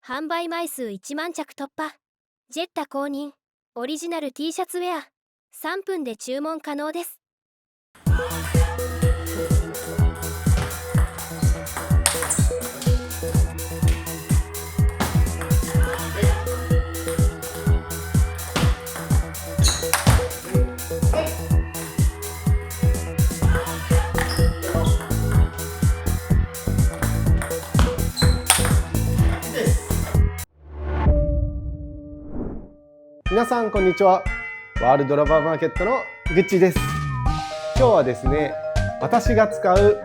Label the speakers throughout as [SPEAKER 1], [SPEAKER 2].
[SPEAKER 1] 販売枚数1万着突破。ジェッタ公認オリジナル T シャツウェア。3分で注文可能です。
[SPEAKER 2] 皆さんこんにちは。ワールドラバーマーケットのぐっちです。今日はですね、私が使う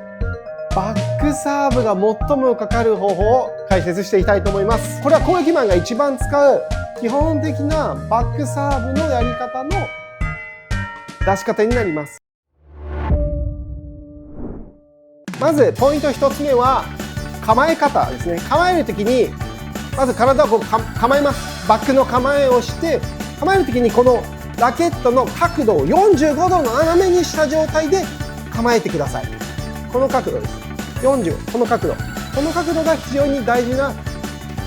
[SPEAKER 2] バックサーブが最もかかる方法を解説していきたいと思います。これは攻撃マンが一番使う基本的なバックサーブのやり方の出し方になります。まずポイント1つ目は構え方ですね。構えるときにまず体をこう構えます。バックの構えをして構えるときにこのラケットの角度を45度の斜めにした状態で構えてください。この角度です。40、この角度が非常に大事な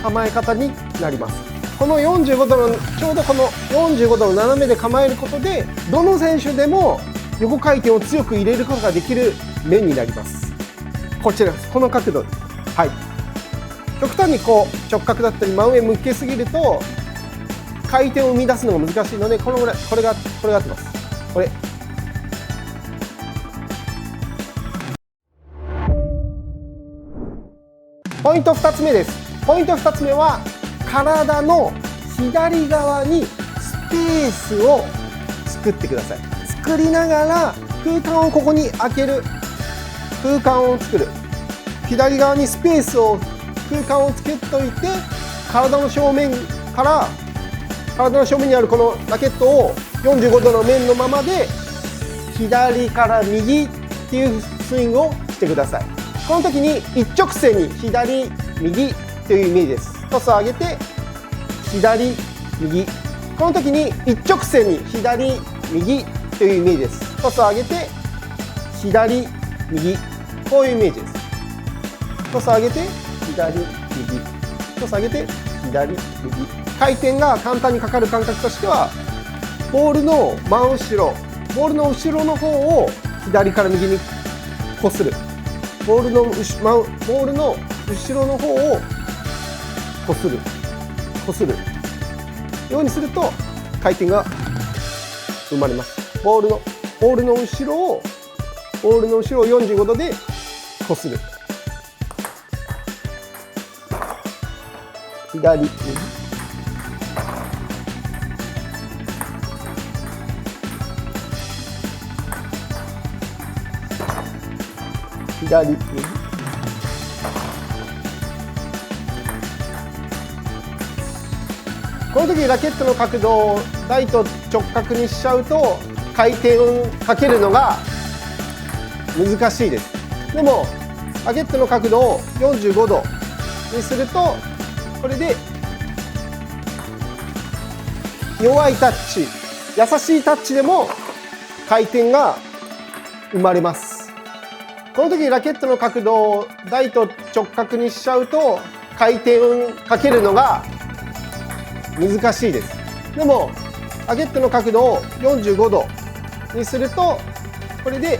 [SPEAKER 2] 構え方になります。この45度のちょうどこの45度の斜めで構えることでどの選手でも横回転を強く入れることができる面になります。こちらです。この角度です。はい。極端にこう直角だったり真上向けすぎると回転を生み出すのが難しいので、このぐらいこれが合ってます。これポイント2つ目です。ポイント2つ目は体の左側にスペースを作ってください。作りながら空間をここに空ける、空間を作る、左側にスペースを空間を作っておいて体の正面にあるこのラケットを45度の面のままで左から右っていうスイングをしてください。この時に一直線に左右というイメージです。トスを上げて左右、この時に一直線に左右というイメージです。トスを上げて左右、こういうイメージです。トスを上げて左右、トスを上げて左右。回転が簡単にかかる感覚としてはボールの真後ろ、ボールの後ろの方を左から右にこする、ボールの後ろの方をこするようにすると回転が生まれます。ボールの後ろを45度でこする、左右、左右、この時ラケットの角度を台と直角にしちゃうと回転をかけるのが難しいです。でもラケットの角度を45度にするとこれで弱いタッチ、優しいタッチでも回転が生まれます。この時ラケットの角度を台と直角にしちゃうと回転をかけるのが難しいです。でもラケットの角度を45度にするとこれで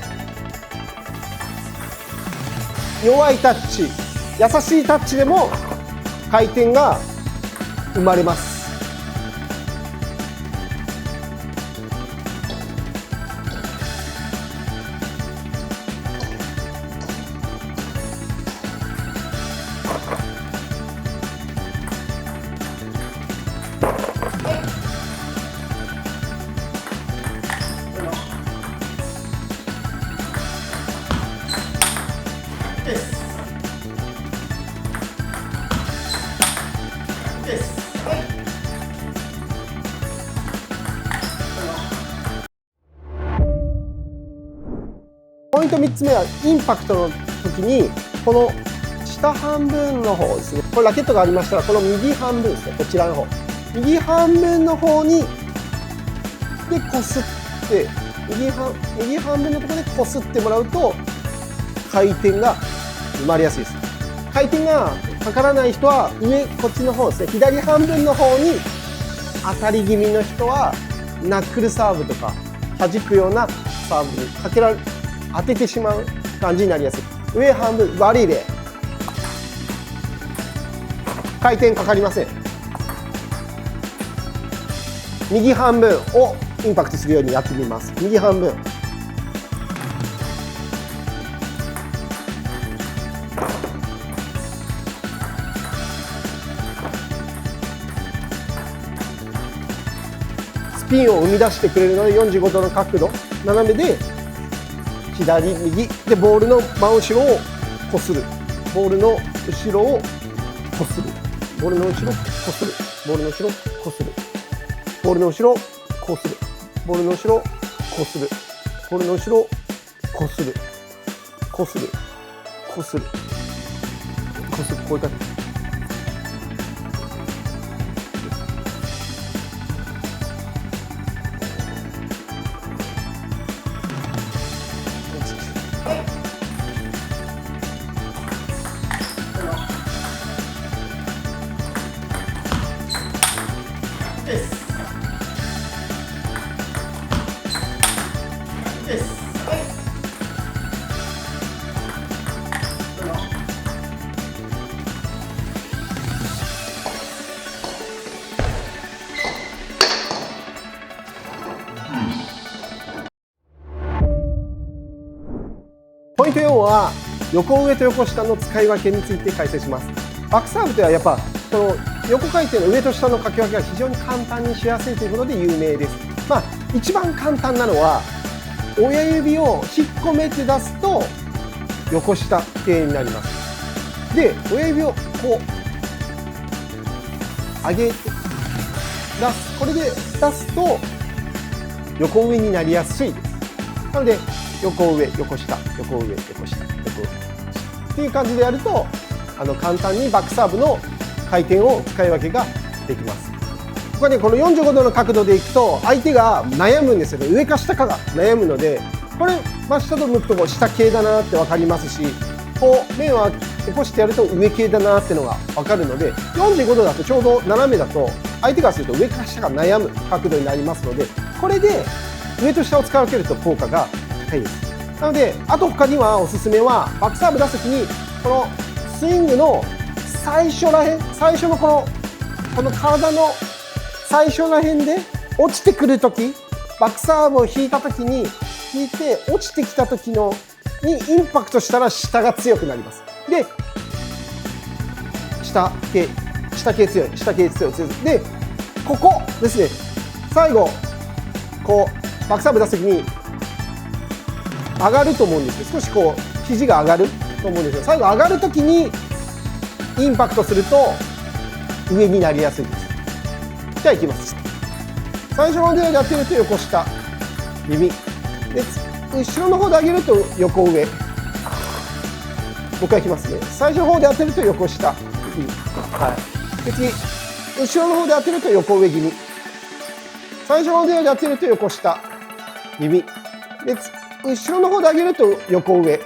[SPEAKER 2] 弱いタッチ、優しいタッチでも回転が生まれます。ポイント3つ目はインパクトの時にこの下半分の方ですね、これラケットがありましたらこの右半分ですね、こちらの方、右半分の方にでこすって右半分のところでこすってもらうと回転が生まれやすいです。回転がかからない人は上こっちの方ですね、左半分の方に当たり気味の人はナックルサーブとか弾くようなサーブに当ててしまう感じになりやすい。上半分悪い例、回転かかりません。右半分をインパクトするようにやってみます。右半分、スピンを生み出してくれるので45度の角度、斜めで左右でボールの真後ろをこする、ボールの後ろをこする、ボールの後ろこする、ボールの後ろこする、ボールの後ろこする、ボールの後ろこする、ボールの後ろこする、こする、こする、こする、こういう感じ。ポイント4は横上と横下の使い分けについて解説します。バックサーブではやっぱこの横回転の上と下の掛け分けが非常に簡単にしやすいということで有名です。一番簡単なのは親指を引っ込めて出すと横下系になります。で、親指をこう上げて出す、これで出すと横上になりやすいです。なので横上、横下、横上、横下、横上っていう感じでやると簡単にバックサーブの回転を使い分けができます。他にこの45度の角度でいくと相手が悩むんですよね。上か下かが悩むので、これ真下と向くと下系だなって分かりますし、こう面を起こしてやると上系だなっていうのが分かるので、45度だとちょうど斜めだと相手からすると上か下が悩む角度になりますので、これで上と下を使い分けると効果が高いです。なので、あと他にはおすすめはバックサーブ出すときにこのスイングの最初らへん、最初のこの体の最初らへんで落ちてくるとき、バックサーブを引いたときに引いて落ちてきたときにインパクトしたら下が強くなります。で、下系強い、下系強い。で、ここですね。最後こうバックサーブ出すときに上がると思うんですけど、少しこう肘が上がると思うんですよ。最後上がるときにインパクトすると上になりやすいです。じゃあいきます。最初の方でやってると横下耳で、後ろの方で上げると横上。もう一回いきますね。最初の方でやってると横下耳、で次後ろの方でやってると横上気味。最初の方でやってると横下耳で、後ろの方で上げると横上。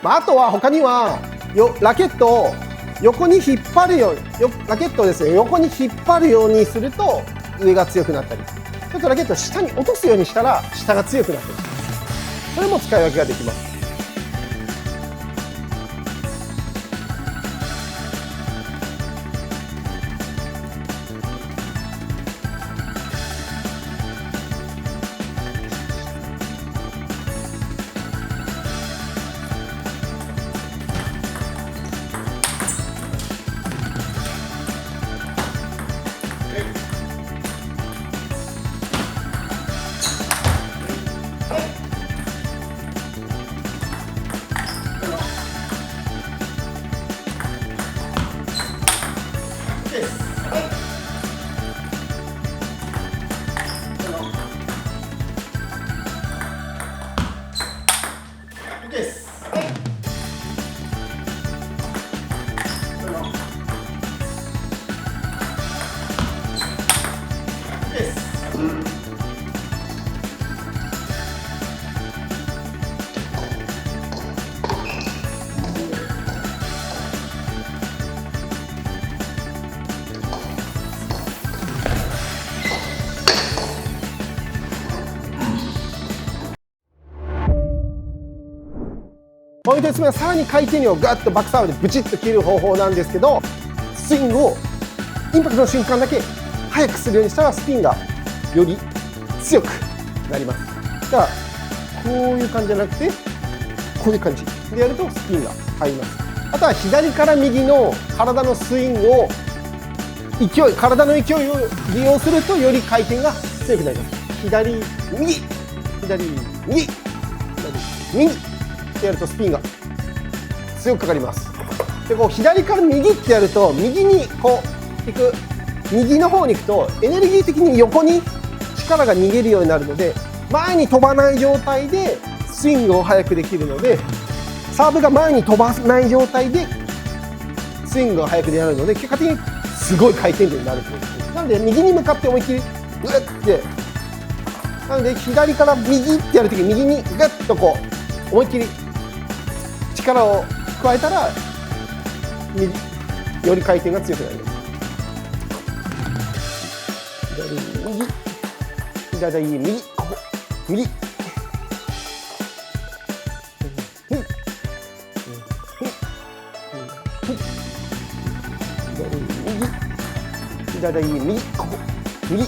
[SPEAKER 2] あとは他にはラケットを横に引っ張るように、ラケットをですね、横に引っ張るようにすると上が強くなったり、ちょっとラケットを下に落とすようにしたら下が強くなったりします。それも使い分けができます。ポイント1つ目はさらに回転量をガッとバックサーブでブチッと切る方法なんですけど、スイングをインパクトの瞬間だけ速くするようにしたらスピンがより強くなります。だからこういう感じじゃなくてこういう感じでやるとスピンが入ります。あとは左から右の体のスイングを体の勢いを利用するとより回転が強くなります。左右左右左右ってやるとスピンが強くかかります。でこう左から右ってやると右にこう行く、右の方に行くとエネルギー的に横に力が逃げるようになるので、前に飛ばない状態でスイングを速くできるので、サーブが前に飛ばない状態でスイングが速くなるので、結果的にすごい回転量になるということです。なので右に向かって思いっきりグッて、なので左から右ってやるとき右にグッとこう思いっきり力を加えたらより回転が強くなります。左右ここ右左右ここ右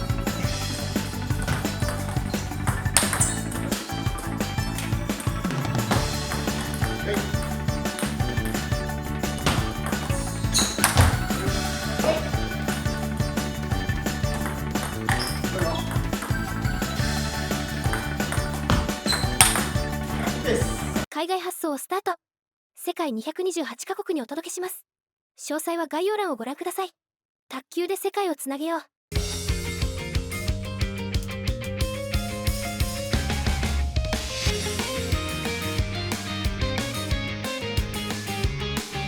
[SPEAKER 1] 海外発送をスタート。世界228カ国にお届けします。詳細は概要欄をご覧ください。卓球で世界をつなげよう。